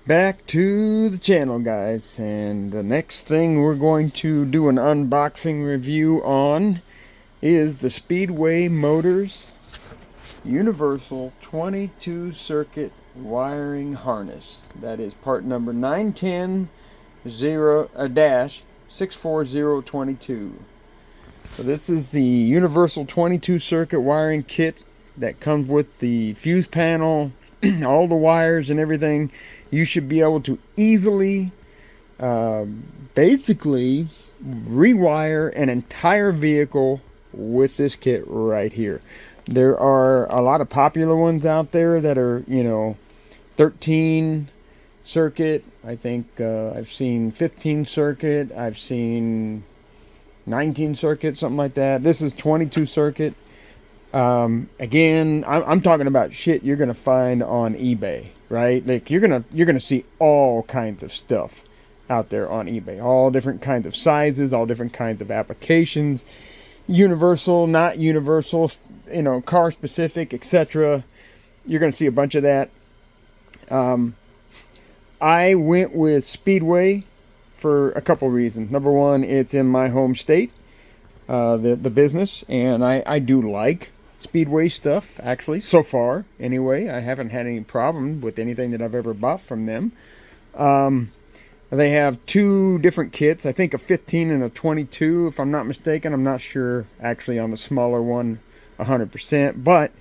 Back to the channel, guys, and the next thing we're going to do an unboxing review on is the Speedway Motors Universal 22 circuit wiring harness. That is part number 910-64022. So this is the Universal 22 circuit wiring kit that comes with the fuse panel, all the wires and everything. You should be able to easily basically rewire an entire vehicle with this kit right here. There are a lot of popular ones out there that are, 13 circuit. I think I've seen 15 circuit. I've seen 19 circuit, something like that. This is 22 circuit. Again, I'm talking about shit you're gonna find on eBay, right? Like you're gonna see all kinds of stuff out there on eBay, all different kinds of sizes, all different kinds of applications, universal, not universal, car specific, etc. You're gonna see a bunch of that. I went with Speedway for a couple reasons. Number one, it's in my home state, the business, and I do like Speedway stuff, actually, so far anyway. I haven't had any problem with anything that I've ever bought from them. They have two different kits, I think a 15 and a 22 if I'm not mistaken. I'm not sure actually on the smaller one 100%, but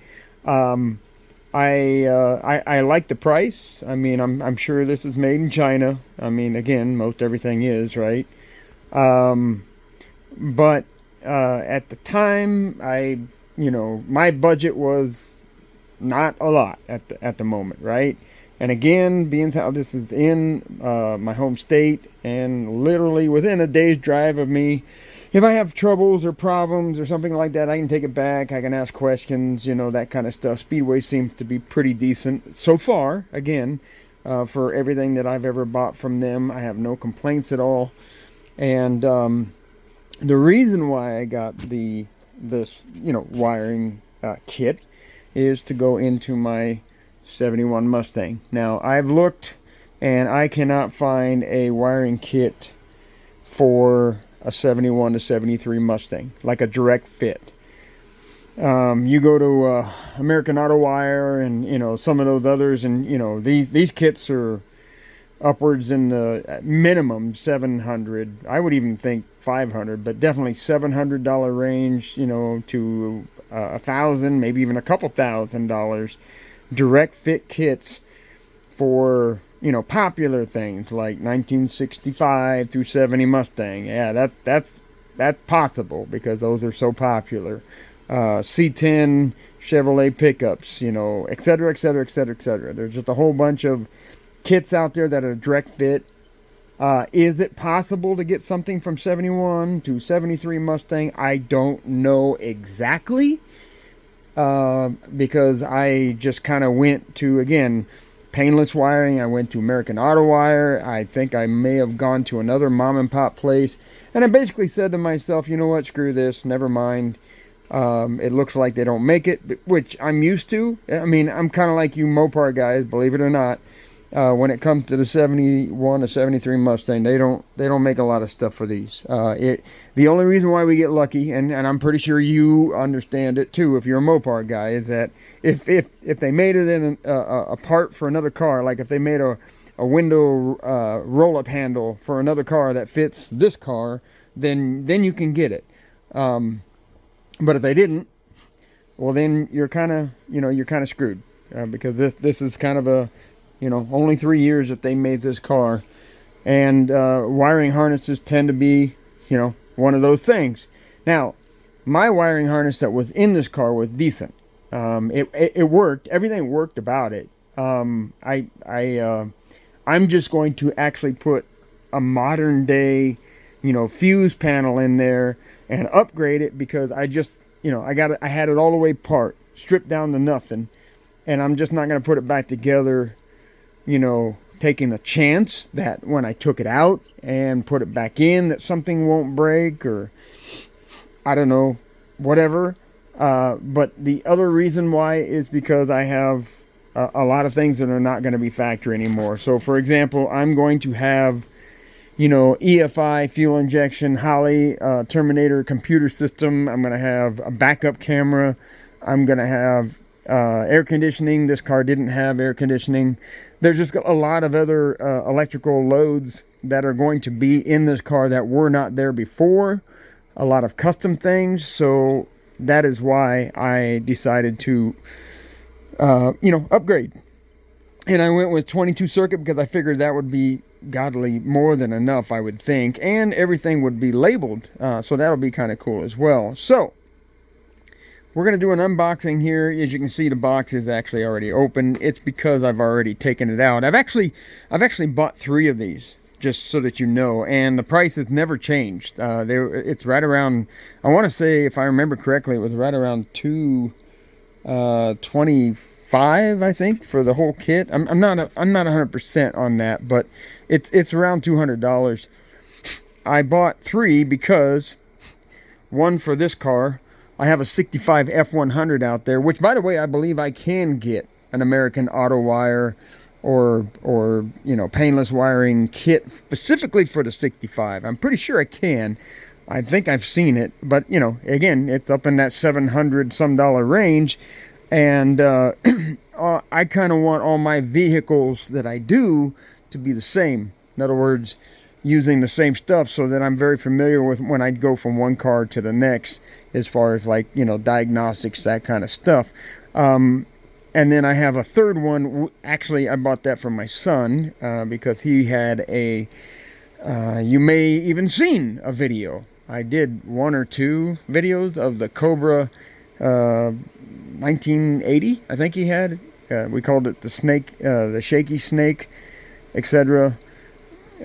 I like the price. I mean, I'm sure this is made in China. I mean, again, most everything is, right? But at the time, my budget was not a lot at the moment, right? And again, being how this is in my home state and literally within a day's drive of me, if I have troubles or problems or something like that, I can take it back. I can ask questions, that kind of stuff. Speedway seems to be pretty decent so far. Again, for everything that I've ever bought from them, I have no complaints at all. And the reason why I got this wiring kit is to go into my 71 Mustang. Now I've looked and I cannot find a wiring kit for a 71 to 73 Mustang, like a direct fit. You go to American Auto Wire and some of those others, and these kits are upwards in the minimum 700. I would even think 500, but definitely $700 range, to $1,000, maybe even a couple $1,000 direct fit kits for popular things like 1965 through 70 Mustang. Yeah, that's possible because those are so popular. C10 Chevrolet pickups, etc., etc., etc., etc. There's just a whole bunch of kits out there that are direct fit. Is it possible to get something from 71 to 73 Mustang? I don't know exactly, because I just kind of went to, again, painless wiring. I went to American Auto Wire. I think I may have gone to another mom and pop place, and I basically said to myself, you know what, screw this, never mind. It looks like they don't make it, which I'm used to. I mean, I'm kind of like you Mopar guys, believe it or not. When it comes to the 71 to 73 Mustang, they don't make a lot of stuff for these. The only reason why we get lucky, and I'm pretty sure you understand it too, if you're a Mopar guy, is that if they made it in a part for another car, like if they made a window roll-up handle for another car that fits this car, then you can get it. But if they didn't, well, then you're kind of screwed, because this is kind of a only 3 years that they made this car, and wiring harnesses tend to be, one of those things. Now, my wiring harness that was in this car was decent. It worked. Everything worked about it. I'm just going to actually put a modern day, fuse panel in there and upgrade it, because I just, I had it all the way apart, stripped down to nothing, and I'm just not going to put it back together, taking a chance that when I took it out and put it back in that something won't break, or I don't know, whatever. But the other reason why is because I have a lot of things that are not going to be factory anymore. So for example, I'm going to have, you know, EFI, fuel injection, Holley, Terminator computer system. I'm going to have a backup camera. I'm going to have air conditioning. This car didn't have air conditioning. There's just a lot of other electrical loads that are going to be in this car that were not there before. A lot of custom things. So that is why I decided to, you know, upgrade. And I went with 22 circuit because I figured that would be godly more than enough, I would think. And everything would be labeled. So that'll be kind of cool as well. So we're going to do an unboxing here. As you can see, the box is actually already open. It's because I've already taken it out. I've actually bought 3 of these, just so that you know. And the price has never changed. It's right around, I want to say, if I remember correctly, it was right around $225, I think, for the whole kit. I'm not 100% on that, but it's around $200. I bought 3 because one for this car. I have a 65 F100 out there, which, by the way, I believe I can get an American Auto Wire or you know, painless wiring kit specifically for the 65. I'm pretty sure I can. I think I've seen it, but you know, again, it's up in that $700 some range, and I kind of want all my vehicles that I do to be the same. In other words, using the same stuff, so that I'm very familiar with when I go from one car to the next, as far as, like, you know, diagnostics, that kind of stuff. And then I have a third one. Actually, I bought that for my son because he had a, you may even seen a video. I did 1 or 2 videos of the Cobra 1980, I think he had. We called it the snake, the shaky snake, etc.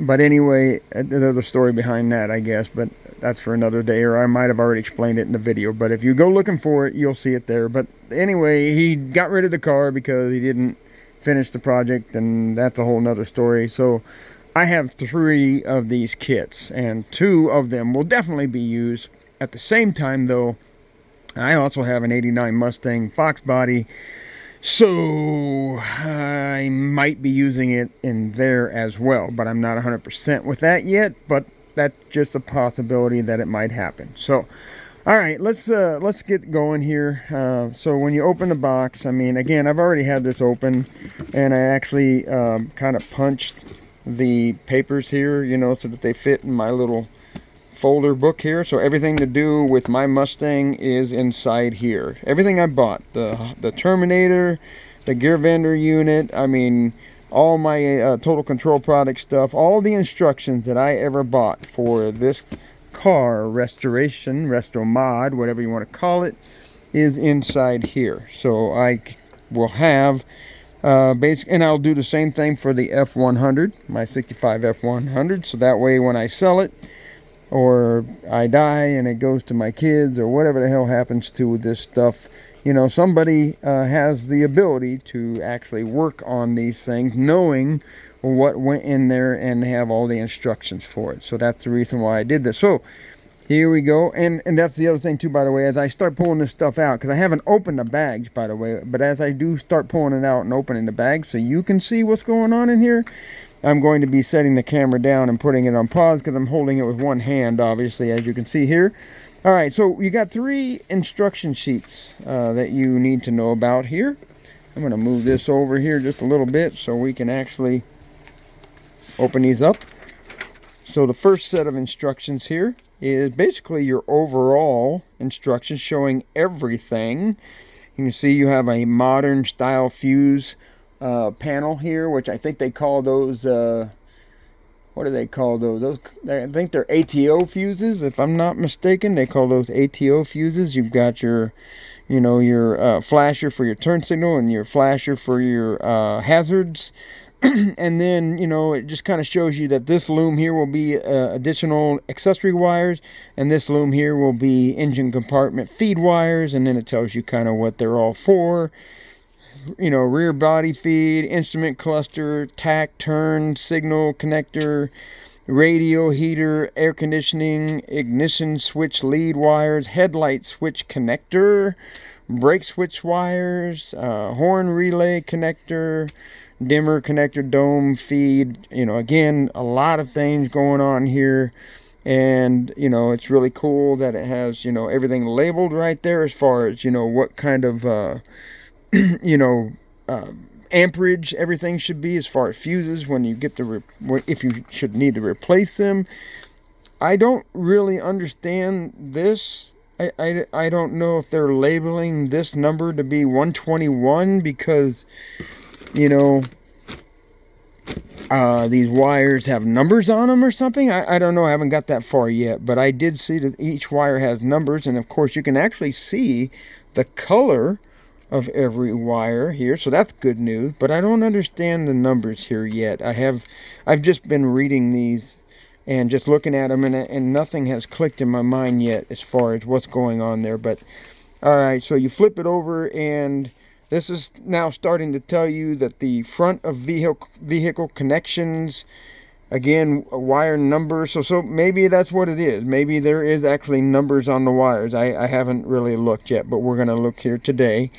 But anyway, there's a story behind that, I guess, but that's for another day, or I might have already explained it in the video. But if you go looking for it, you'll see it there. But anyway, he got rid of the car because he didn't finish the project, and that's a whole nother story. So I have 3 of these kits, and 2 of them will definitely be used. At the same time, though, I also have an 89 Mustang Fox body, so I might be using it in there as well, but I'm not 100% with that yet, but that's just a possibility that it might happen. So, all right, let's get going here. So when you open the box, I mean, again, I've already had this open, and I actually kind of punched the papers here, you know, so that they fit in my little folder book here. So everything to do with my Mustang is inside here. Everything I bought, the Terminator, the gear vendor unit, I mean, all my total control product stuff, all the instructions that I ever bought for this car, restoration, resto mod, whatever you want to call it, is inside here. So I will have and I'll do the same thing for the F100, my 65 F100, so that way when I sell it, or I die and it goes to my kids, or whatever the hell happens to this stuff, you know, somebody has the ability to actually work on these things, knowing what went in there, and have all the instructions for it. So that's the reason why I did this. So here we go. And that's the other thing too, by the way, as I start pulling this stuff out, because I haven't opened the bags, by the way, but as I do start pulling it out and opening the bags so you can see what's going on in here, I'm going to be setting the camera down and putting it on pause because I'm holding it with one hand, obviously, as you can see here. All right, so you got 3 instruction sheets that you need to know about here. I'm going to move this over here just a little bit so we can actually open these up. So the first set of instructions here is basically your overall instructions showing everything. You can see you have a modern style fuse panel here, which I think they call those, what do they call those? I think they're ATO fuses, if I'm not mistaken. They call those ATO fuses. You've got your, you know, your flasher for your turn signal, and your flasher for your hazards. And then, you know, it just kind of shows you that this loom here will be additional accessory wires, and this loom here will be engine compartment feed wires, and then it tells you kind of what they're all for. You know, rear body feed, instrument cluster, tack, turn, signal, connector, radio, heater, air conditioning, ignition switch lead wires, headlight switch connector, brake switch wires, horn relay connector, dimmer connector, dome feed. Again, a lot of things going on here. And, it's really cool that it has, everything labeled right there as far as, what kind of, amperage everything should be as far as fuses when you get if you should need to replace them. I don't really understand this. I don't know if they're labeling this number to be 121 because, these wires have numbers on them or something. I don't know. I haven't got that far yet, but I did see that each wire has numbers, and of course you can actually see the color of every wire here, so that's good news. But I don't understand the numbers here yet. I've just been reading these and just looking at them, and nothing has clicked in my mind yet as far as what's going on there. But all right, so you flip it over, and this is now starting to tell you that the front of vehicle connections, again, wire numbers. So maybe that's what it is. Maybe there is actually numbers on the wires. I haven't really looked yet, but we're going to look here today.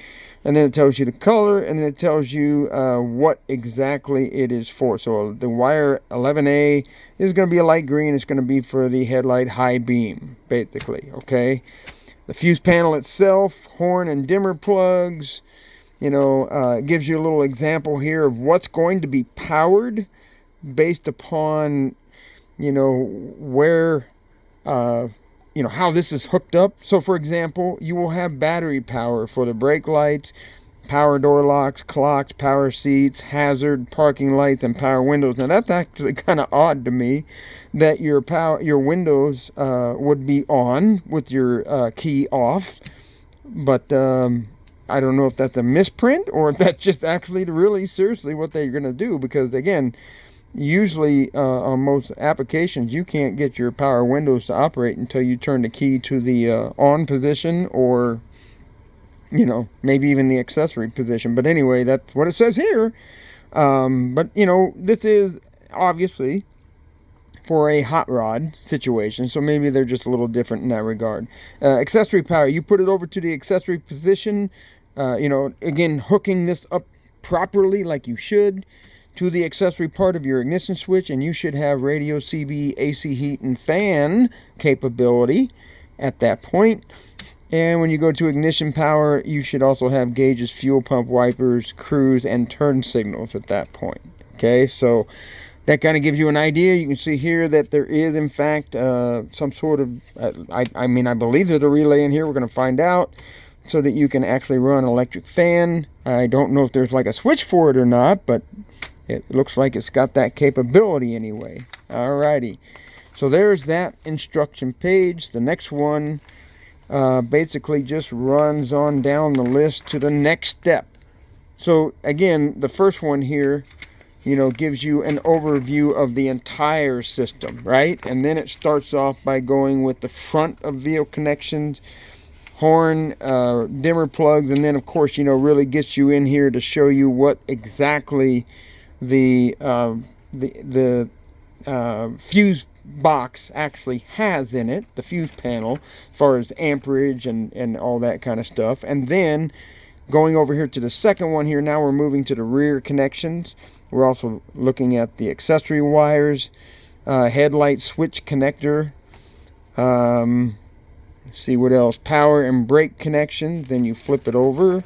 And then it tells you the color, and then it tells you what exactly it is for. So the wire 11A is going to be a light green. It's going to be for the headlight high beam, basically, okay? The fuse panel itself, horn and dimmer plugs. It gives you a little example here of what's going to be powered based upon, where, how this is hooked up. So, for example, you will have battery power for the brake lights, power door locks, clocks, power seats, hazard, parking lights, and power windows. Now, that's actually kind of odd to me that your windows would be on with your key off. But I don't know if that's a misprint or if that's just actually really seriously what they're going to do. Because, again, usually on most applications, you can't get your power windows to operate until you turn the key to the on position or, maybe even the accessory position. But anyway, that's what it says here. But, this is obviously for a hot rod situation, so maybe they're just a little different in that regard. Accessory power, you put it over to the accessory position, again, hooking this up properly like you should to the accessory part of your ignition switch, and you should have radio, CB, AC, heat, and fan capability at that point. And when you go to ignition power, you should also have gauges, fuel pump wipers, cruise, and turn signals at that point. Okay, so that kind of gives you an idea. You can see here that there is, in fact, some sort of, I believe there's a relay in here. We're going to find out, so that you can actually run an electric fan. I don't know if there's like a switch for it or not, but it looks like it's got that capability anyway. Alrighty. So there's that instruction page. The next one basically just runs on down the list to the next step. So again, the first one here, gives you an overview of the entire system, right? And then it starts off by going with the front of vehicle connections, horn, dimmer plugs, and then of course, really gets you in here to show you what exactly the fuse box actually has in it, the fuse panel, as far as amperage and all that kind of stuff. And then going over here to the second one here, now we're moving to the rear connections. We're also looking at the accessory wires, headlight switch connector, let's see what else, power and brake connections. Then you flip it over.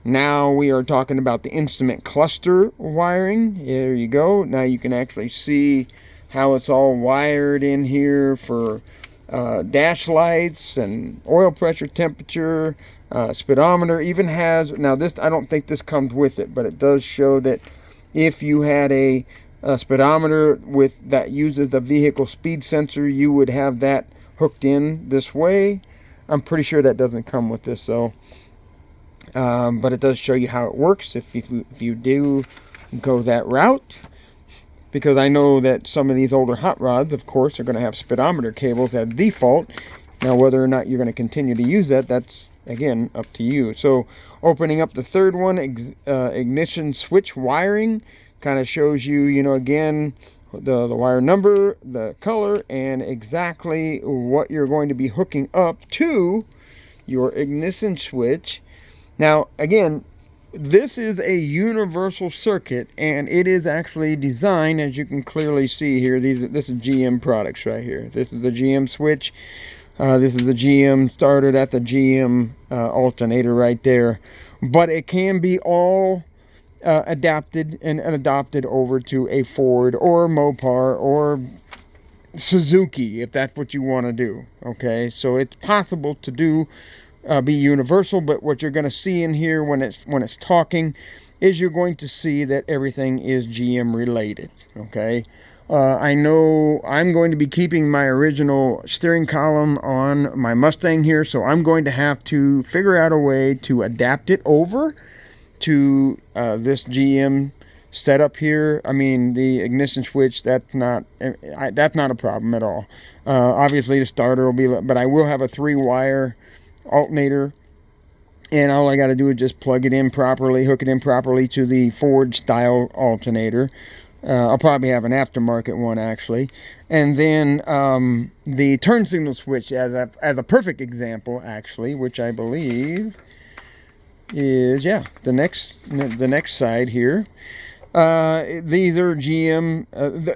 Now we are talking about the instrument cluster wiring. There you go. Now you can actually see how it's all wired in here for dash lights and oil pressure, temperature, speedometer. Even has, now this, I don't think this comes with it, but it does show that if you had a speedometer that uses the vehicle speed sensor, you would have that hooked in this way. I'm pretty sure that doesn't come with this, though. But it does show you how it works if you do go that route. Because I know that some of these older hot rods, of course, are going to have speedometer cables at default. Now, whether or not you're going to continue to use that, that's, again, up to you. So, opening up the third one, ignition switch wiring, kind of shows you, again, the wire number, the color, and exactly what you're going to be hooking up to your ignition switch. Now, again, this is a universal circuit, and it is actually designed, as you can clearly see here. This is GM products right here. This is the GM switch. This is the GM starter. That's the GM alternator right there. But it can be all adapted and adopted over to a Ford or Mopar or Suzuki, if that's what you want to do. Okay, so it's possible to do be universal, but what you're going to see in here when it's talking is you're going to see that everything is GM related. Okay, I know I'm going to be keeping my original steering column on my Mustang here, so I'm going to have to figure out a way to adapt it over to this GM setup here. I mean, the ignition switch, that's not a problem at all. Obviously the starter will be, but I will have a 3-wire alternator, and all I got to do is just plug it in properly, hook it in properly to the Ford style alternator. I'll probably have an aftermarket one actually, and then the turn signal switch as a perfect example actually, which I believe is the next side here. These are GM.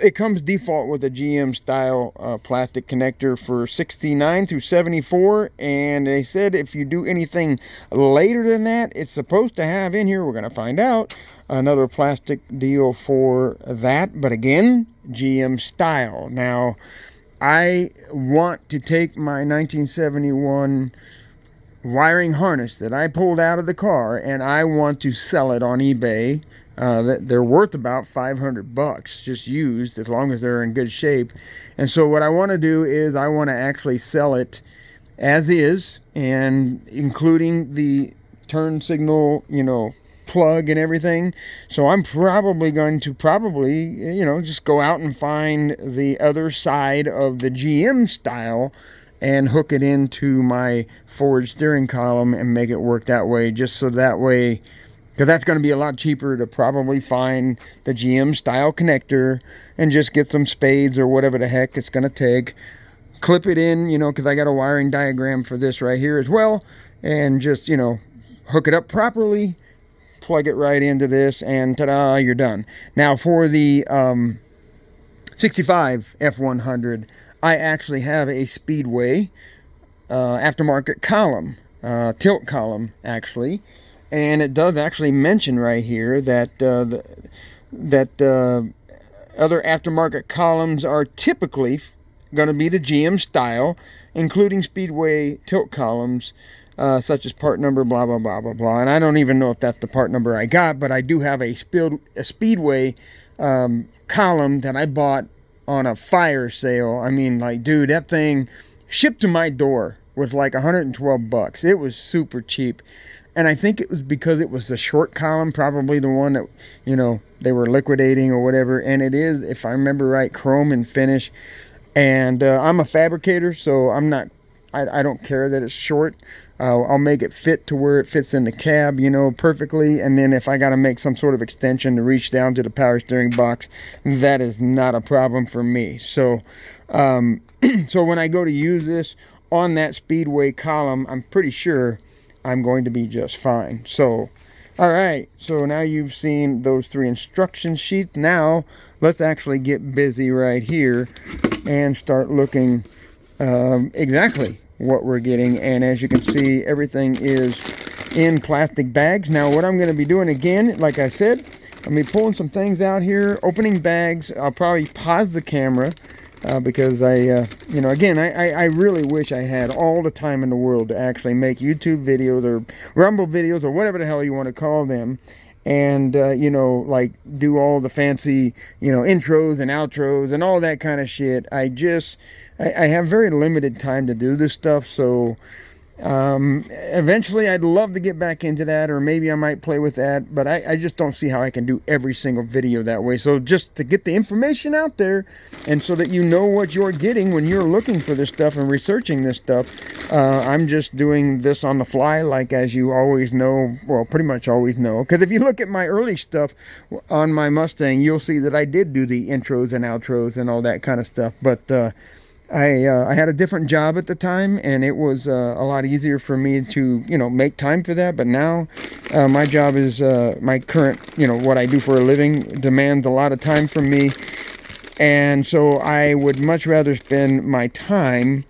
It comes default with a GM style plastic connector for 69 through 74, and they said if you do anything later than that, it's supposed to have in here, we're going to find out, another plastic deal for that. But again, GM style. Now, I want to take my 1971 wiring harness that I pulled out of the car, and I want to sell it on eBay. They're worth about $500 just used, as long as they're in good shape. And so what I want to do is I want to actually sell it as is, and including the turn signal, plug and everything. So I'm probably going to just go out and find the other side of the GM style and hook it into my Ford steering column and make it work that way, just so that way, because that's going to be a lot cheaper to probably find the GM style connector and just get some spades or whatever the heck it's going to take, clip it in, because I got a wiring diagram for this right here as well, and just, hook it up properly, plug it right into this, and ta-da, you're done. Now for the 65 F100, I actually have a Speedway aftermarket column, tilt column actually, and it does actually mention right here that other aftermarket columns are typically going to be the GM style, including Speedway tilt columns, such as part number blah blah blah blah blah. And I don't even know if that's the part number I got, but I do have a Speedway column that I bought on a fire sale. I mean, dude, that thing shipped to my door was like $112. It was super cheap. And I think it was because it was the short column, probably the one that, they were liquidating or whatever. And it is, if I remember right, chrome and finish. And I'm a fabricator, so I don't care that it's short. I'll make it fit to where it fits in the cab, perfectly. And then if I got to make some sort of extension to reach down to the power steering box, that is not a problem for me. So, so when I go to use this on that Speedway column, I'm pretty sure I'm going to be just fine. So, all right. So now you've seen those 3 instruction sheets. Now let's actually get busy right here and start looking exactly what we're getting. And as you can see, everything is in plastic bags. Now what I'm going to be doing again, like I said, I'm going to be pulling some things out here, opening bags. I'll probably pause the camera because again, I really wish I had all the time in the world to actually make YouTube videos or Rumble videos or whatever the hell you want to call them. And, do all the fancy, intros and outros and all that kind of shit. I have very limited time to do this stuff. So Eventually I'd love to get back into that, or maybe I might play with that, but I just don't see how I can do every single video that way. So just to get the information out there, and so that you know what you're getting when you're looking for this stuff and researching this stuff, I'm just doing this on the fly, like, as you always know, well, pretty much always know, because if you look at my early stuff on my Mustang, you'll see that I did do the intros and outros and all that kind of stuff, but I had a different job at the time, and it was a lot easier for me to, make time for that. But now my job is, my current, what I do for a living demands a lot of time from me. And so I would much rather spend my time,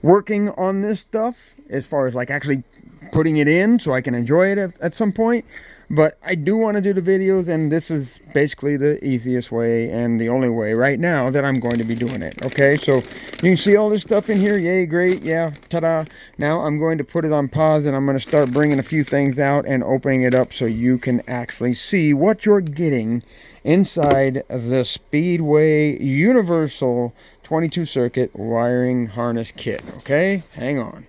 working on this stuff, as far as like actually putting it in so I can enjoy it at some point. But I do want to do the videos, and this is basically the easiest way and the only way right now that I'm going to be doing it. Okay, so you can see all this stuff in here. Yay, great, yeah, ta-da. Now I'm going to put it on pause, and I'm going to start bringing a few things out and opening it up so you can actually see what you're getting inside the Speedway Universal 22 circuit wiring harness kit. Okay, hang on.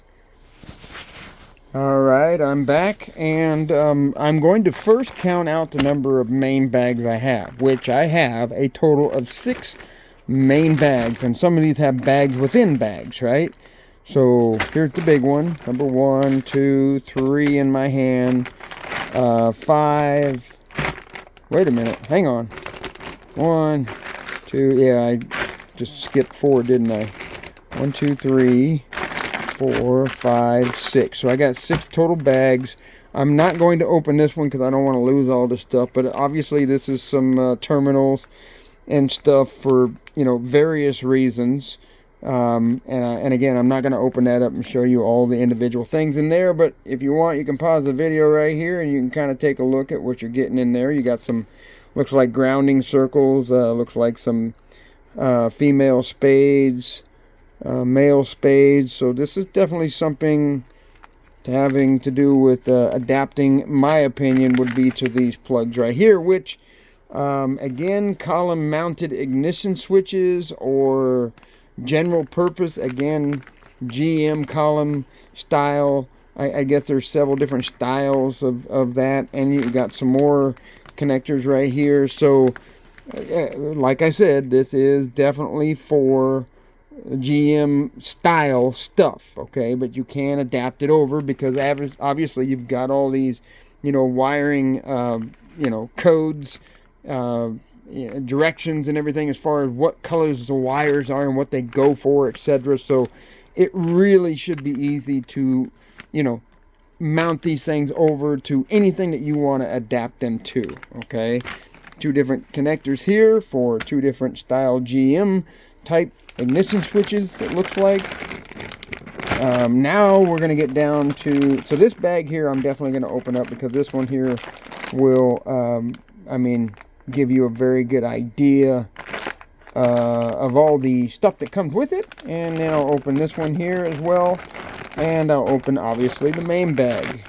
Alright, I'm back, and I'm going to first count out the number of main bags I have, which I have a total of 6 main bags, and some of these have bags within bags, right? So here's the big one, number 1, 2, 3 in my hand, 5, wait a minute, hang on, 1, 2, yeah, I just skipped 4, didn't I? 1, 2, 3, 4, 5, 6. So I got 6 total bags. I'm not going to open this one because I don't want to lose all this stuff. But obviously this is some terminals and stuff for, various reasons. And again, I'm not going to open that up and show you all the individual things in there. But if you want, you can pause the video right here and you can kind of take a look at what you're getting in there. You got some, looks like grounding circles. Looks like some female spades. Male spades. So this is definitely something having to do with adapting, my opinion would be, to these plugs right here, which again, column mounted ignition switches or general purpose, again, GM column style. I guess there's several different styles of that, and you got some more connectors right here. So like I said, this is definitely for GM style stuff, okay? But you can adapt it over, because obviously you've got all these, wiring, codes, directions and everything as far as what colors the wires are and what they go for, etc. So it really should be easy to, mount these things over to anything that you want to adapt them to, okay? 2 different connectors here for 2 different style GM type ignition switches, it looks like. Now we're going to get down to, so this bag here I'm definitely going to open up, because this one here will, give you a very good idea of all the stuff that comes with it. And then I'll open this one here as well, and I'll open, obviously, the main bag.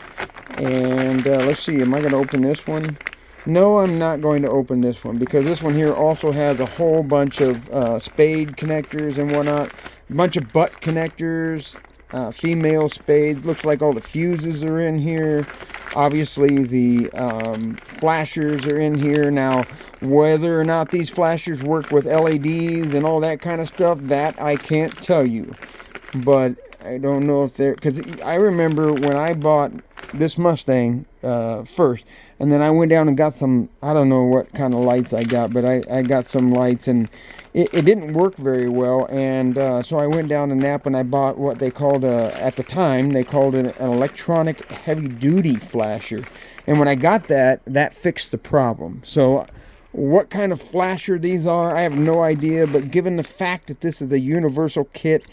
And let's see, am I going to open this one? No, I'm not going to open this one, because this one here also has a whole bunch of spade connectors and whatnot. A bunch of butt connectors, female spades. Looks like all the fuses are in here. Obviously, the flashers are in here. Now, whether or not these flashers work with LEDs and all that kind of stuff, that I can't tell you. But I don't know if they're, because I remember when I bought this Mustang first, and then I went down and got some, I don't know what kind of lights I got, but I got some lights, and it didn't work very well. And so I went down to Napa and I bought what they called, at the time, they called it an electronic heavy-duty flasher. And when I got that, that fixed the problem. So what kind of flasher these are, I have no idea, but given the fact that this is a universal kit,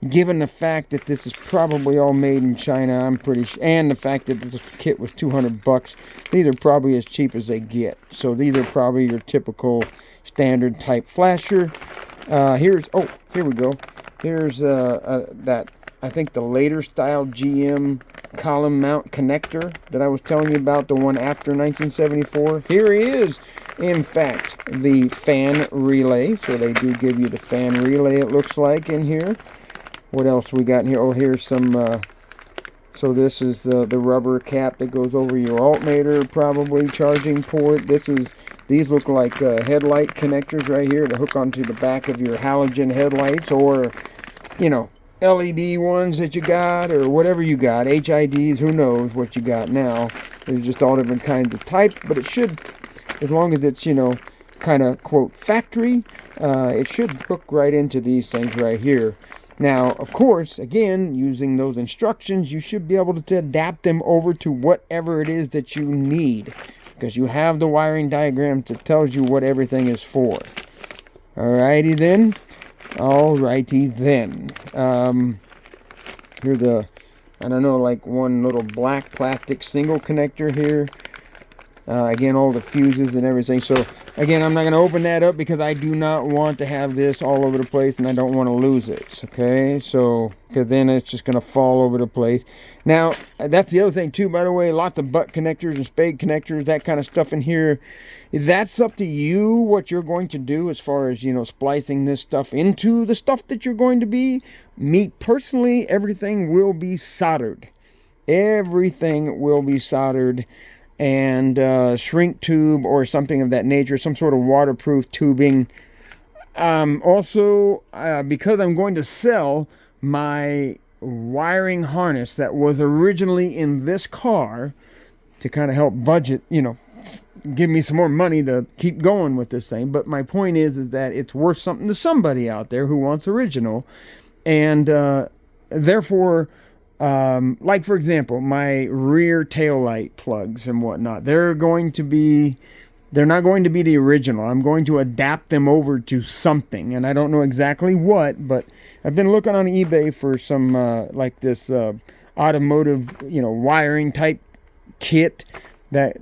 given the fact that this is probably all made in China, I'm pretty sure, and the fact that this kit was $200, these are probably as cheap as they get. So these are probably your typical standard type flasher. Here we go. Here's that, I think, the later style GM column mount connector that I was telling you about, the one after 1974. Here is, in fact, the fan relay. So they do give you the fan relay, it looks like, in here. What else we got in here? Oh, here's some, so this is the rubber cap that goes over your alternator, probably charging port. These look like headlight connectors right here to hook onto the back of your halogen headlights, or, you know, LED ones that you got, or whatever you got. HIDs, who knows what you got now. There's just all different kinds of type, but it should, as long as it's, you know, kind of, quote, factory, it should hook right into these things right here. Now, of course, again, using those instructions, you should be able to adapt them over to whatever it is that you need, because you have the wiring diagram that tells you what everything is for. Alrighty then. Alrighty then. Here's the, I don't know, like one little black plastic single connector here. Again, all the fuses and everything. So, again, I'm not going to open that up because I do not want to have this all over the place, and I don't want to lose it, okay? So, because then it's just going to fall over the place. Now, that's the other thing, too, by the way. Lots of butt connectors and spade connectors, that kind of stuff in here. That's up to you, what you're going to do as far as, you know, splicing this stuff into the stuff that you're going to be. Me, personally, everything will be soldered. Everything will be soldered. And shrink tube or something of that nature, some sort of waterproof tubing. Also, because I'm going to sell my wiring harness that was originally in this car to kind of help budget, you know, give me some more money to keep going with this thing. But my point is that it's worth something to somebody out there who wants original. And therefore, like for example, my rear tail light plugs and whatnot, they're not going to be the original. I'm going to adapt them over to something, and I don't know exactly what, but I've been looking on eBay for some like this automotive, you know, wiring type kit that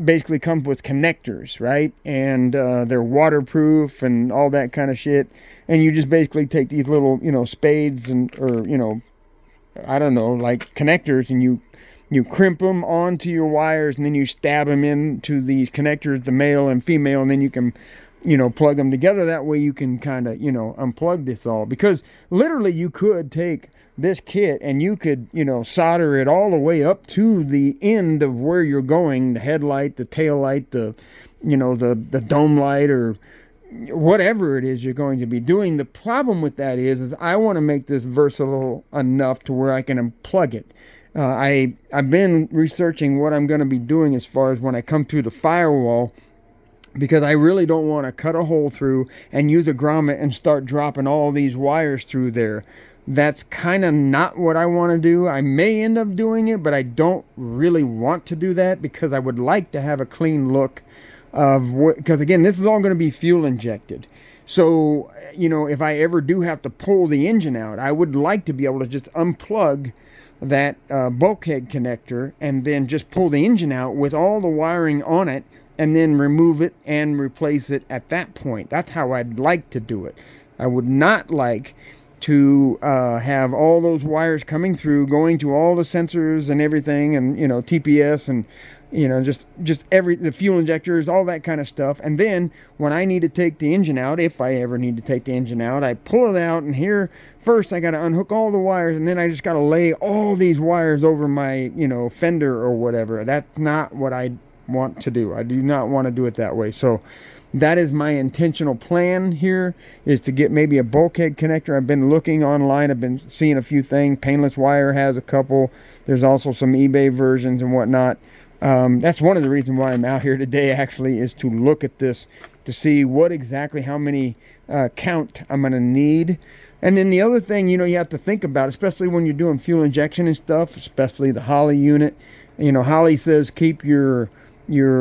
basically comes with connectors, right? And they're waterproof and all that kind of shit. And you just basically take these little, you know, spades or you know, I don't know, like connectors, and you crimp them onto your wires, and then you stab them into these connectors, the male and female, and then you can, you know, plug them together. That way you can kind of, you know, unplug this all. Because literally you could take this kit and you could, you know, solder it all the way up to the end of where you're going, the headlight, the tail light, the, you know, the dome light, or whatever it is you're going to be doing. The problem with that is I want to make this versatile enough to where I can unplug it. I've been researching what I'm going to be doing as far as when I come through the firewall, because I really don't want to cut a hole through and use a grommet and start dropping all these wires through there. That's kind of not what I want to do. I may end up doing it, but I don't really want to do that, because I would like to have a clean look of what, because again, this is all going to be fuel injected. So, you know, if I ever do have to pull the engine out, I would like to be able to just unplug that bulkhead connector and then just pull the engine out with all the wiring on it, and then remove it and replace it at that point. That's how I'd like to do it. I would not like to have all those wires coming through, going to all the sensors and everything, and, you know, TPS, and, you know, just the fuel injectors, all that kind of stuff. And then when I need to take the engine out, if I ever need to take the engine out, I pull it out, and here first I got to unhook all the wires, and then I just got to lay all these wires over my, you know, fender or whatever. That's not what I want to do. I do not want to do it that way. So that is my intentional plan here, is to get maybe a bulkhead connector. I've been looking online. I've been seeing a few things. Painless Wire has a couple. There's also some eBay versions and whatnot. That's one of the reasons why I'm out here today, actually, is to look at this, to see what exactly, how many count I'm going to need. And then the other thing, you know, you have to think about, especially when you're doing fuel injection and stuff, especially the Holley unit. You know, Holley says keep your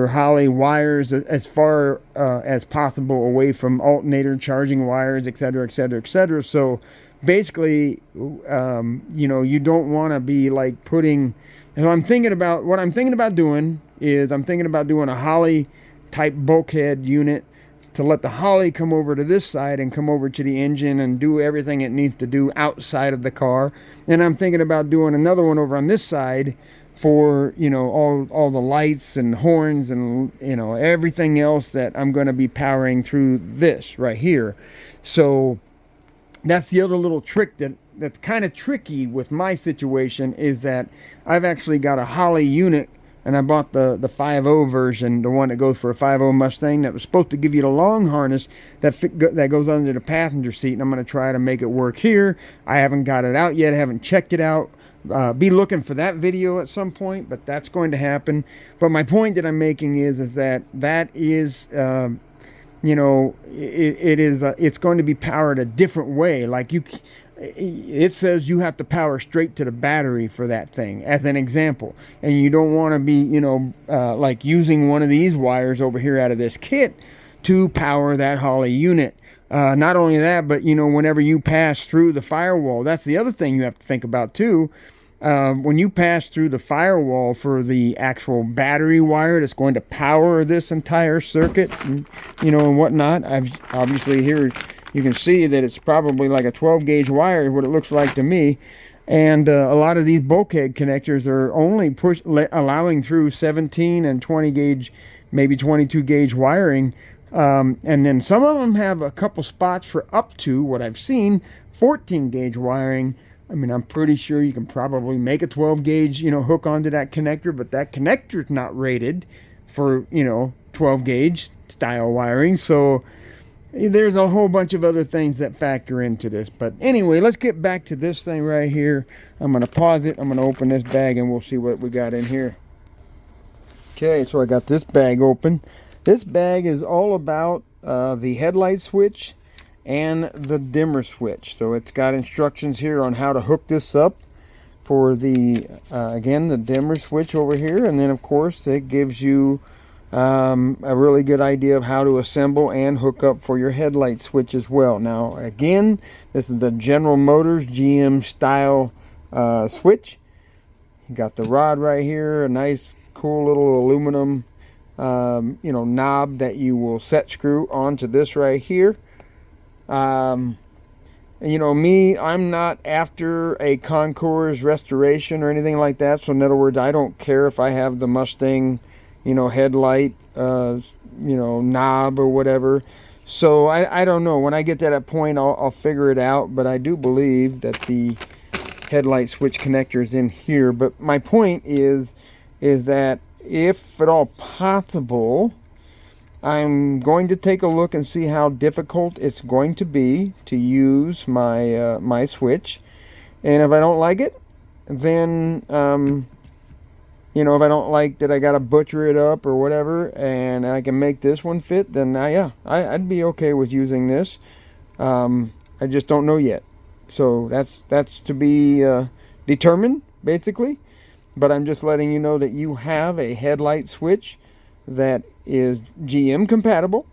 Holley wires as far as possible away from alternator charging wires, etc., etc., etc. So basically, you know, you don't want to be like putting. And what I'm thinking about doing a Holley type bulkhead unit to let the Holley come over to this side and come over to the engine and do everything it needs to do outside of the car. And I'm thinking about doing another one over on this side for, you know, all the lights and horns and, you know, everything else that I'm going to be powering through this right here. So that's the other little trick that that's kind of tricky with my situation is that I've actually got a Holly unit, and I bought the 5.0 version, the one that goes for a 5.0 Mustang, that was supposed to give you the long harness that goes under the passenger seat, and I'm going to try to make it work here. I haven't got it out yet. I haven't checked it out. Be looking for that video at some point, but that's going to happen. But my point that I'm making is that is you know, it's going to be powered a different way. Like it says you have to power straight to the battery for that thing, as an example, and you don't want to be, you know, like using one of these wires over here out of this kit to power that Holly unit. Not only that, but you know, whenever you pass through the firewall, that's the other thing you have to think about too. When you pass through the firewall for the actual battery wire that's going to power this entire circuit, and, you know, and whatnot, I've obviously here you can see that it's probably like a 12 gauge wire, what it looks like to me. And a lot of these bulkhead connectors are only allowing through 17 and 20 gauge, maybe 22 gauge wiring. And then some of them have a couple spots for up to, what I've seen, 14 gauge wiring. I mean, I'm pretty sure you can probably make a 12 gauge, you know, hook onto that connector, but that connector's not rated for, you know, 12 gauge style wiring. So there's a whole bunch of other things that factor into this. But anyway, let's get back to this thing right here. I'm going to pause it. I'm going to open this bag and we'll see what we got in here. Okay, so I got this bag open. This bag is all about the headlight switch and the dimmer switch. So it's got instructions here on how to hook this up for the again, the dimmer switch over here, and then of course it gives you a really good idea of how to assemble and hook up for your headlight switch as well. Now again, this is the General Motors GM style switch. You got the rod right here, a nice cool little aluminum you know, knob that you will set screw onto this right here. You know, me, I'm not after a Concours restoration or anything like that. So in other words, I don't care if I have the Mustang, you know, headlight, you know, knob or whatever. So I don't know. When I get to that point, I'll figure it out. But I do believe that the headlight switch connector is in here. But my point is that if at all possible, I'm going to take a look and see how difficult it's going to be to use my my switch, and if I don't like it, then you know, if I don't like that I gotta butcher it up or whatever, and I can make this one fit, then yeah, I'd be okay with using this. I just don't know yet, so that's to be determined basically. But I'm just letting you know that you have a headlight switch that is GM compatible,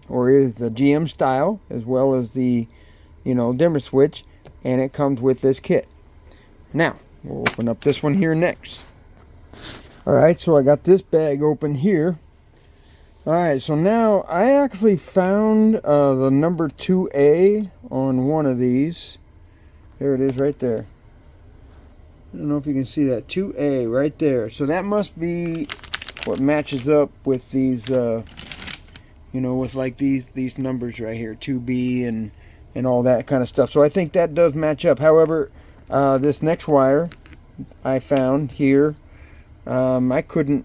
or is the GM style, as well as the, you know, dimmer switch, and it comes with this kit. Now we'll open up this one here next. All right, so I got this bag open here. All right, so now I actually found the number 2A on one of these. There it is right there. I don't know if you can see that 2A right there. So that must be what matches up with these, you know, with like these numbers right here, 2B and all that kind of stuff. So I think that does match up. However, this next wire I found here, I couldn't.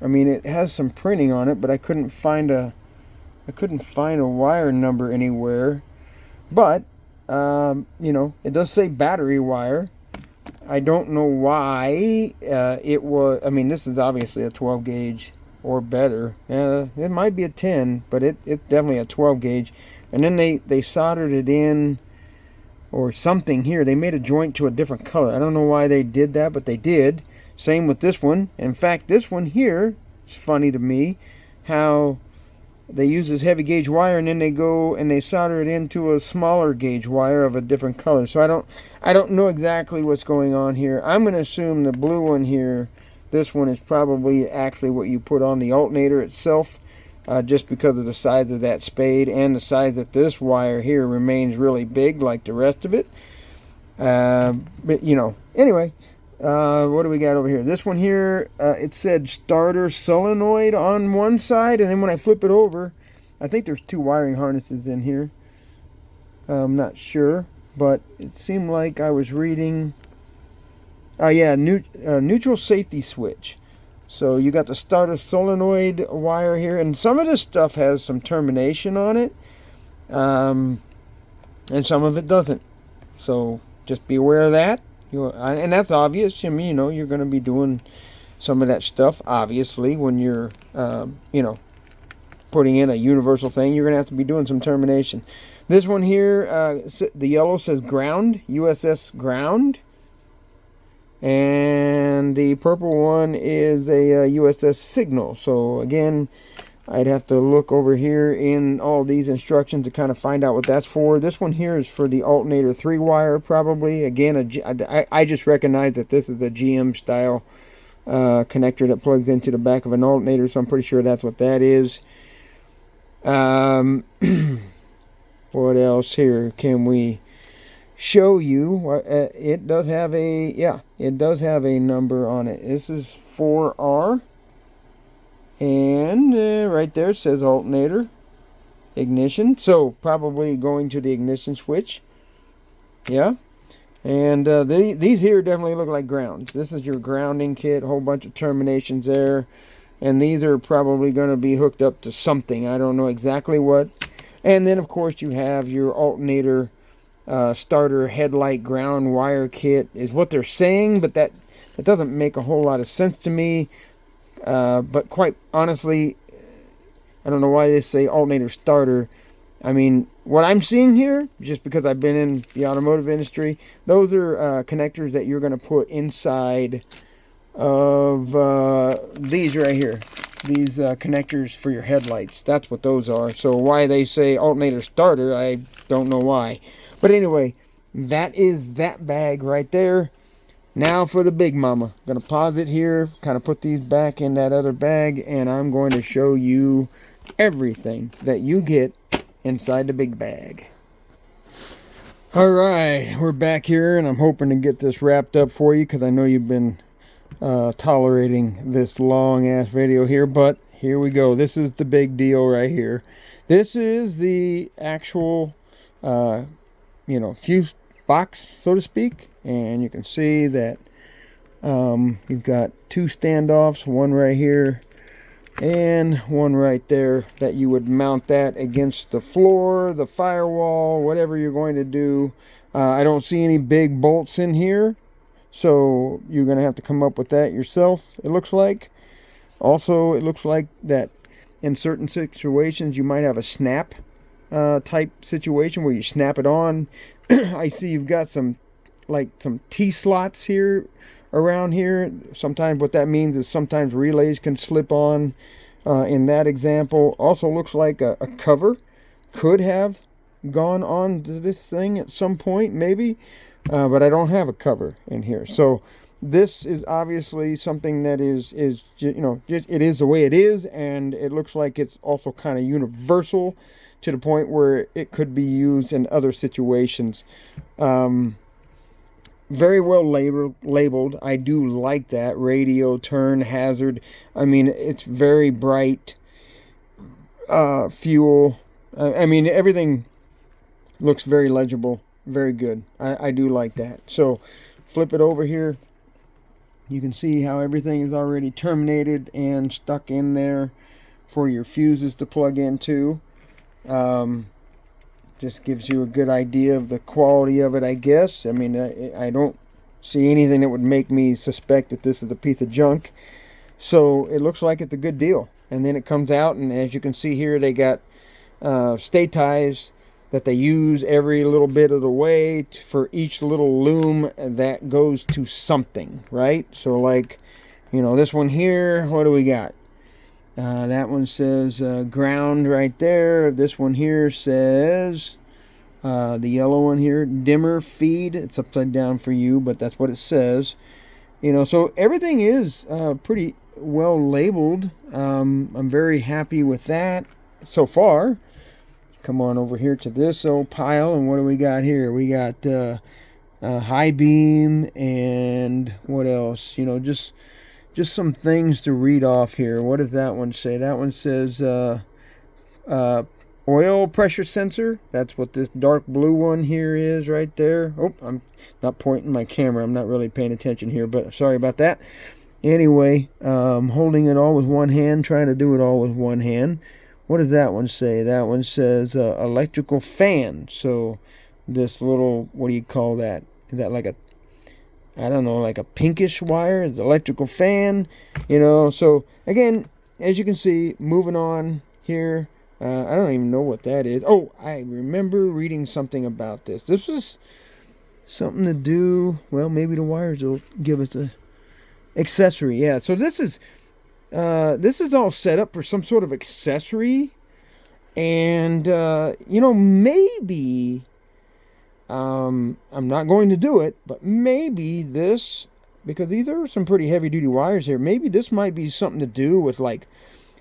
I mean, it has some printing on it, but I couldn't find a wire number anywhere. But you know, it does say battery wire. I don't know why it was. I mean, this is obviously a 12 gauge or better. It might be a 10, but it's definitely a 12 gauge. And then they soldered it in or something here. They made a joint to a different color. I don't know why they did that, but they did. Same with this one. In fact, this one here, it's funny to me how they use this heavy gauge wire and then they go and they solder it into a smaller gauge wire of a different color. So I don't know exactly what's going on here. I'm going to assume the blue one here, this one is probably actually what you put on the alternator itself, just because of the size of that spade and the size that this wire here remains really big like the rest of it. But you know, anyway, what do we got over here? This one here, it said starter solenoid on one side, and then when I flip it over, I think there's two wiring harnesses in here. I'm not sure, but it seemed like I was reading. Yeah, neutral safety switch. So you got the starter solenoid wire here, and some of this stuff has some termination on it, and some of it doesn't. So just be aware of that. And that's obvious. I mean, you're going to be doing some of that stuff, obviously, when you're, putting in a universal thing. You're going to have to be doing some termination. This one here, the yellow says ground, USS ground. And the purple one is a USS signal. So again, I'd have to look over here in all these instructions to kind of find out what that's for. This one here is for the alternator 3-wire, probably. Again, I just recognize that this is a GM style connector that plugs into the back of an alternator, so I'm pretty sure that's what that is. What else here can we show you? It does have a number on it. This is 4R. And right there it says alternator ignition, so probably going to the ignition switch. Yeah. And these here definitely look like grounds. This is your grounding kit, a whole bunch of terminations there, and these are probably going to be hooked up to something. I don't know exactly what. And then of course you have your alternator starter headlight ground wire kit is what they're saying, but that doesn't make a whole lot of sense to me. But quite honestly, I don't know why they say alternator starter. I mean, what I'm seeing here, just because I've been in the automotive industry, those are connectors that you're going to put inside of these right here. These connectors for your headlights. That's what those are. So why they say alternator starter, I don't know why. But anyway, that is that bag right there. Now for the big mama. I'm going to pause it here, kind of put these back in that other bag, and I'm going to show you everything that you get inside the big bag. Alright, we're back here, and I'm hoping to get this wrapped up for you, because I know you've been tolerating this long ass video here, but here we go. This is the big deal right here. This is the actual fuse box, so to speak, and you can see that you've got two standoffs, one right here and one right there, that you would mount that against the floor, the firewall, whatever you're going to do. I don't see any big bolts in here, so you're going to have to come up with that yourself, it looks like. Also, it looks like that in certain situations you might have a snap type situation where you snap it on. I see you've got some T-slots here around here. Sometimes what that means is sometimes relays can slip on in that example. Also looks like a cover could have gone on to this thing at some point, maybe, but I don't have a cover in here. So this is obviously something that is just it is the way it is, and it looks like it's also kind of universal to the point where it could be used in other situations. Very well labeled. I do like that. Radio, turn, hazard. I mean, it's very bright. Fuel. I mean, everything looks very legible. Very good. I do like that. So, flip it over here. You can see how everything is already terminated and stuck in there for your fuses to plug into. Just gives you a good idea of the quality of it, I guess. I mean, I don't see anything that would make me suspect that this is a piece of junk. So it looks like it's a good deal. And then it comes out, and as you can see here, they got stay ties that they use every little bit of the way for each little loom that goes to something, right? So like, this one here, what do we got? That one says ground right there. This one here says, the yellow one here, dimmer feed. It's upside down for you, but that's what it says. So everything is pretty well labeled. I'm very happy with that so far. Come on over here to this old pile, and what do we got here? We got high beam, and what else? Just some things to read off here. What does that one say? That one says oil pressure sensor. That's what this dark blue one here is right there. Oh, I'm not pointing my camera. I'm not really paying attention here, but sorry about that. Anyway, holding it all with one hand, trying to do it all with one hand. What does that one say? That one says electrical fan. So this little, what do you call that? Is that like a, I don't know, like a pinkish wire? It's electrical fan, you know. So again, as you can see, moving on here. I don't even know what that is. Oh, I remember reading something about this. This was something to do, well, maybe the wires will give us a accessory. Yeah, so this is all set up for some sort of accessory. And, you know, maybe, I'm not going to do it, but maybe this, because these are some pretty heavy duty wires here, maybe this might be something to do with like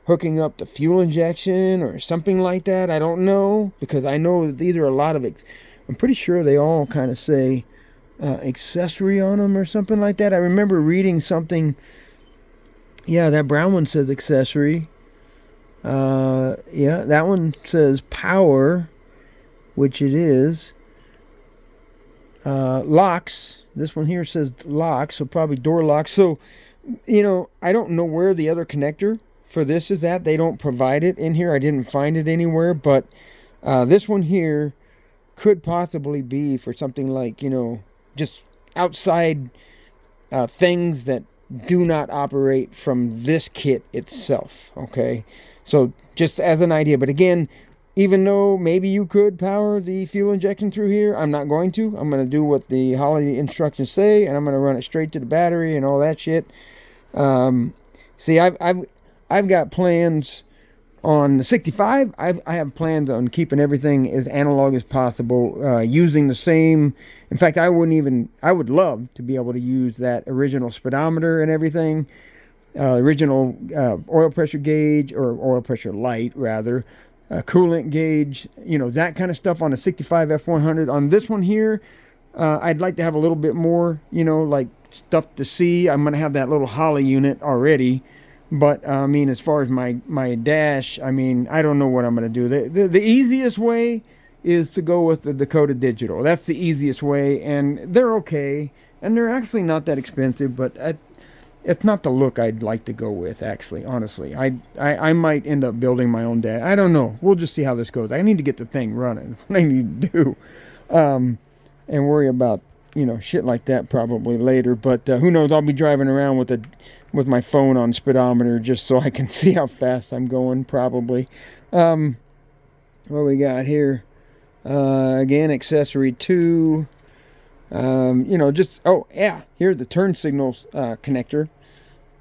hooking up the fuel injection or something like that. I don't know, because I know that these are a lot of, I'm pretty sure they all kind of say accessory on them or something like that. I remember reading something. Yeah, that brown one says accessory. Yeah, that one says power, which it is. Locks. This one here says locks, so probably door locks. So, you know, I don't know where the other connector for this is at. They don't provide it in here. I didn't find it anywhere, but this one here could possibly be for something like, you know, just outside things that do not operate from this kit itself. Okay, so just as an idea. But again, even though maybe you could power the fuel injection through here, I'm not going to. I'm going to do what the Holley instructions say, and I'm going to run it straight to the battery and all that shit. See, I've got plans on the 65. I have plans on keeping everything as analog as possible, using the same. In fact, I would love to be able to use that original speedometer and everything, original oil pressure gauge, or oil pressure light rather, coolant gauge, you know, that kind of stuff on the 65 F100. On this one here, I'd like to have a little bit more, you know, like stuff to see. I'm going to have that little Holley unit already. But, I mean, as far as my dash, I mean, I don't know what I'm going to do. The easiest way is to go with the Dakota Digital. That's the easiest way, and they're okay. And they're actually not that expensive, but it's not the look I'd like to go with, actually, honestly. I might end up building my own dash. I don't know. We'll just see how this goes. I need to get the thing running. What I need to do. And worry about, you know, shit like that probably later. But who knows? I'll be driving around with my phone on speedometer just so I can see how fast I'm going, probably. What we got here? Again, accessory 2. You know, just, oh, yeah, here's the turn signals connector.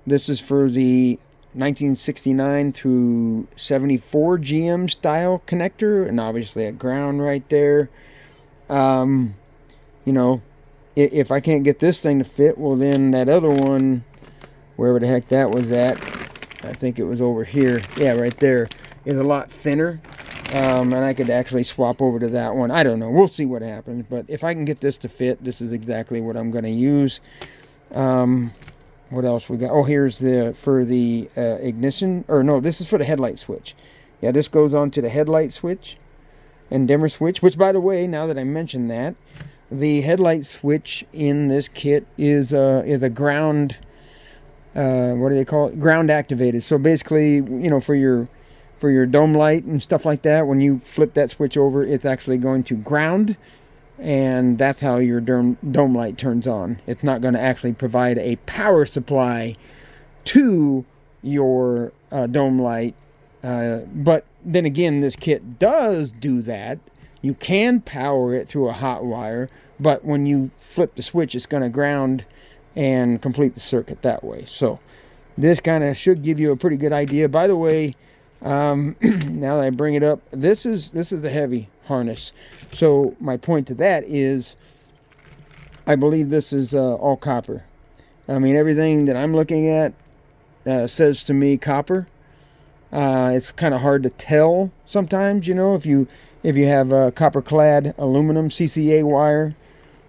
This is for the 1969 through 74 GM style connector, and obviously a ground right there. You know, if I can't get this thing to fit, well, then that other one, wherever the heck that was at, I think it was over here, yeah, right there, is a lot thinner, and I could actually swap over to that one. I don't know, we'll see what happens, but if I can get this to fit, this is exactly what I'm going to use. What else we got? Oh, here's for the ignition, or no, this is for the headlight switch. Yeah, this goes on to the headlight switch and dimmer switch, which, by the way, now that I mentioned that, the headlight switch in this kit is a ground, what do they call it? Ground activated. So basically, you know, for your dome light and stuff like that, when you flip that switch over, it's actually going to ground, and that's how your dome light turns on. It's not going to actually provide a power supply to your dome light, but then again, this kit does do that. You can power it through a hot wire, but when you flip the switch, it's going to ground and complete the circuit that way. So this kind of should give you a pretty good idea. By the way, now that I bring it up, this is a heavy harness. So my point to that is, I believe this is all copper. I mean, everything that I'm looking at says to me copper. It's kind of hard to tell sometimes, you know, if you have copper clad aluminum CCA wire,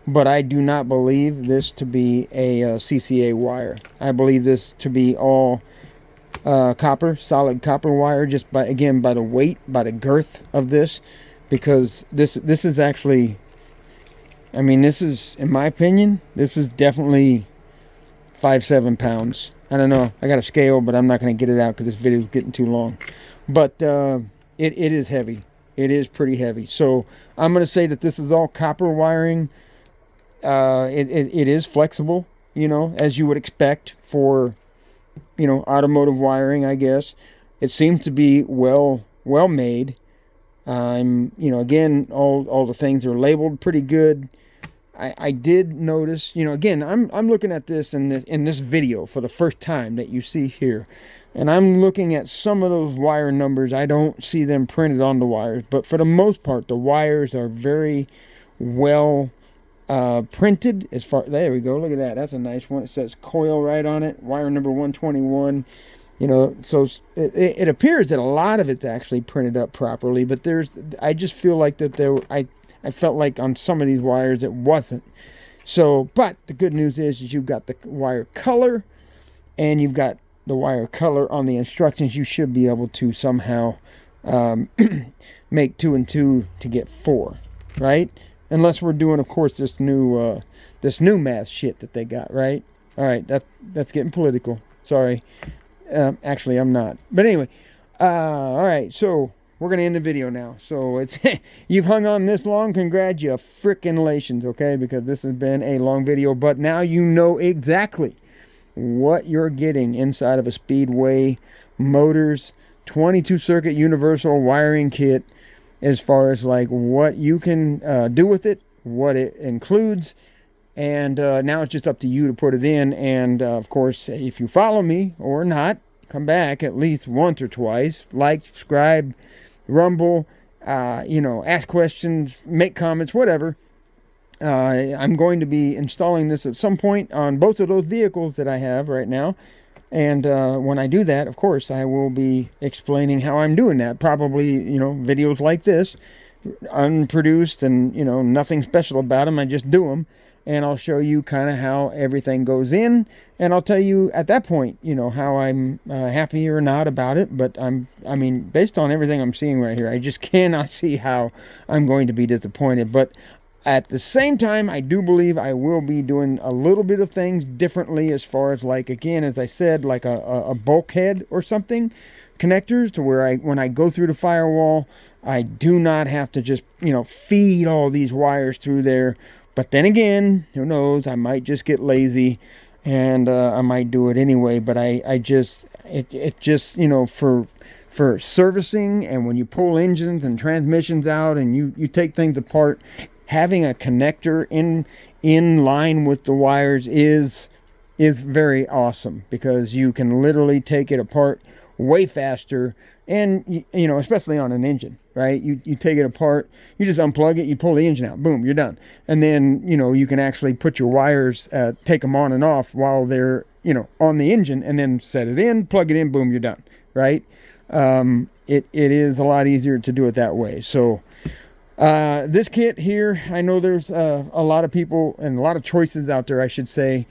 but I do not believe this to be a CCA wire. I believe this to be all copper, solid copper wire, just by the weight, by the girth of this, because this is actually, I mean, this is, in my opinion, this is definitely 5-7 pounds. I don't know. I got a scale, but I'm not going to get it out because this video is getting too long. But it is heavy. It is pretty heavy. So I'm going to say that this is all copper wiring. It is flexible, you know, as you would expect for, you know, automotive wiring, I guess. It seems to be well made. You know, again, all the things are labeled pretty good. I did notice, you know, again, I'm looking at this in this video for the first time that you see here, and I'm looking at some of those wire numbers. I don't see them printed on the wires, but for the most part, the wires are very well printed. As far, there we go. Look at that. That's a nice one. It says coil right on it. Wire number 121. You know, so it appears that a lot of it's actually printed up properly, but I just feel like that I felt like on some of these wires it wasn't. So, but the good news is you've got the wire color, and you've got the wire color on the instructions. You should be able to somehow make 2 and 2 to get 4, right? Unless we're doing, of course, this new math shit that they got, right? All right, that's getting political. Sorry. Actually, I'm not. But anyway, all right, so we're going to end the video now. So it's you've hung on this long. Congratulations, okay? Because this has been a long video. But now you know exactly what you're getting inside of a Speedway Motors 22-circuit universal wiring kit, as far as like what you can do with it, what it includes. And now it's just up to you to put it in. And, of course, if you follow me or not, come back at least once or twice. Like, subscribe, rumble, you know, ask questions, make comments, whatever. I'm going to be installing this at some point on both of those vehicles that I have right now. And when I do that, of course, I will be explaining how I'm doing that. Probably, you know, videos like this, unproduced and, you know, nothing special about them. I just do them. And I'll show you kind of how everything goes in, and I'll tell you at that point, you know, how I'm happy or not about it. But I mean, based on everything I'm seeing right here, I just cannot see how I'm going to be disappointed. But at the same time, I do believe I will be doing a little bit of things differently, as far as, like, again, as I said, like a bulkhead or something, connectors, to where when I go through the firewall, I do not have to just, you know, feed all these wires through there. But then again, who knows, I might just get lazy, and I might do it anyway. But it just, you know, for servicing, and when you pull engines and transmissions out and you take things apart, having a connector in line with the wires is very awesome, because you can literally take it apart way faster. And, you know, especially on an engine, right? You take it apart, you just unplug it, you pull the engine out, boom, you're done. And then, you know, you can actually put your wires, take them on and off while they're, you know, on the engine, and then set it in, plug it in, boom, you're done, right? It is a lot easier to do it that way. So this kit here, I know there's a lot of people and a lot of choices out there, I should say.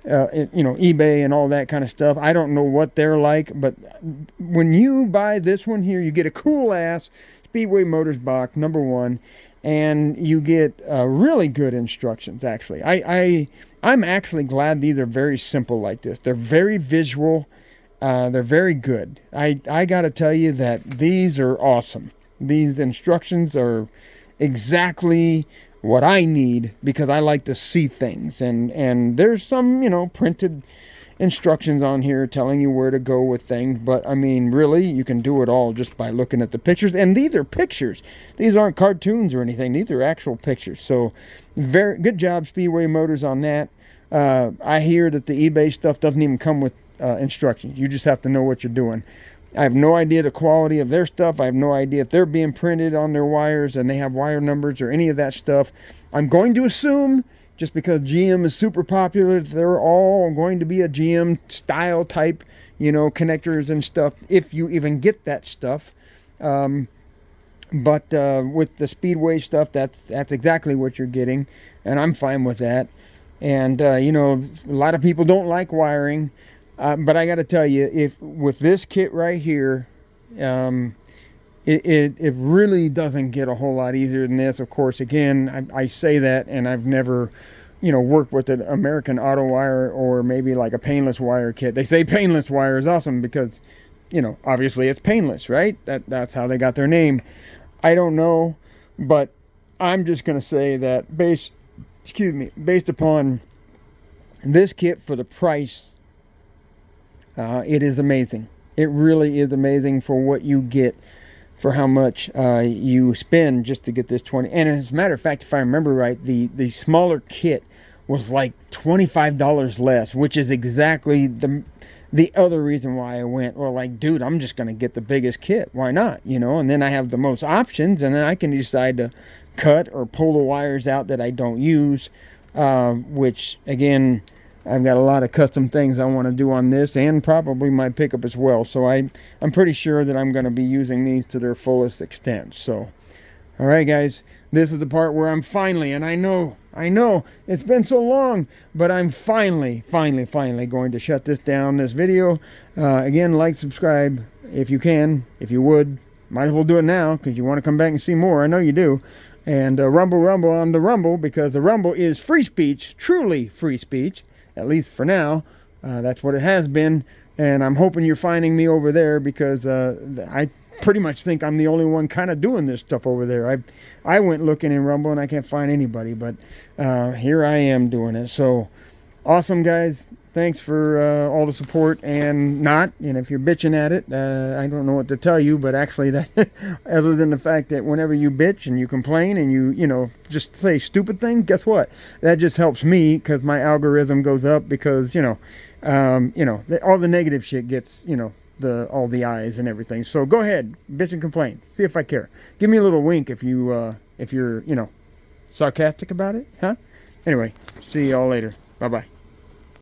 You know, eBay and all that kind of stuff. I don't know what they're like, but when you buy this one here, you get a cool ass Speedway Motors box, number one, and you get really good instructions. Actually, I'm actually glad these are very simple like this. They're very visual. They're very good. I gotta tell you that these are awesome. These instructions are exactly what I need, because I like to see things, and there's some, you know, printed instructions on here telling you where to go with things, but I mean, really, you can do it all just by looking at the pictures. And these are pictures, these aren't cartoons or anything, these are actual pictures. So very good job, Speedway Motors, on that. I hear that the eBay stuff doesn't even come with instructions. You just have to know what you're doing. I have no idea the quality of their stuff. I have no idea if they're being printed on their wires and they have wire numbers or any of that stuff. I'm going to assume, just because GM is super popular, they're all going to be a GM style type, you know, connectors and stuff, if you even get that stuff. But with the Speedway stuff, that's exactly what you're getting, and I'm fine with that. And, you know, a lot of people don't like wiring. But I got to tell you, if with this kit right here, it really doesn't get a whole lot easier than this. Of course, again, I say that, and I've never, worked with an American Auto Wire or maybe like a painless wire kit. They say painless wire is awesome because, obviously it's painless, right? That's how they got their name. I don't know, but I'm just going to say that based upon this kit for the price, it is amazing. It really is amazing for what you get, for how much you spend just to get this 20. And as a matter of fact, if I remember right, the smaller kit was like $25 less, which is exactly the other reason why I went, well, like, dude, I'm just going to get the biggest kit. Why not? And then I have the most options, and then I can decide to cut or pull the wires out that I don't use, which, again, I've got a lot of custom things I want to do on this and probably my pickup as well. So I'm pretty sure that I'm going to be using these to their fullest extent. So, all right, guys, this is the part where I'm finally, and I know it's been so long, but I'm finally going to shut this down, this video. Again, like, subscribe if you can, if you would. Might as well do it now because you want to come back and see more. I know you do. And rumble on the Rumble, because the Rumble is free speech, truly free speech. At least for now, that's what it has been, and I'm hoping you're finding me over there because I pretty much think I'm the only one kind of doing this stuff over there. I went looking in Rumble and I can't find anybody, but here I am doing it. So awesome, guys. Thanks for all the support and if you're bitching at it, I don't know what to tell you, but actually that, other than the fact that whenever you bitch and you complain and you just say stupid things, guess what? That just helps me because my algorithm goes up because, all the negative shit gets, all the eyes and everything. So go ahead, bitch and complain. See if I care. Give me a little wink if you're, sarcastic about it, huh? Anyway, see y'all later. Bye-bye.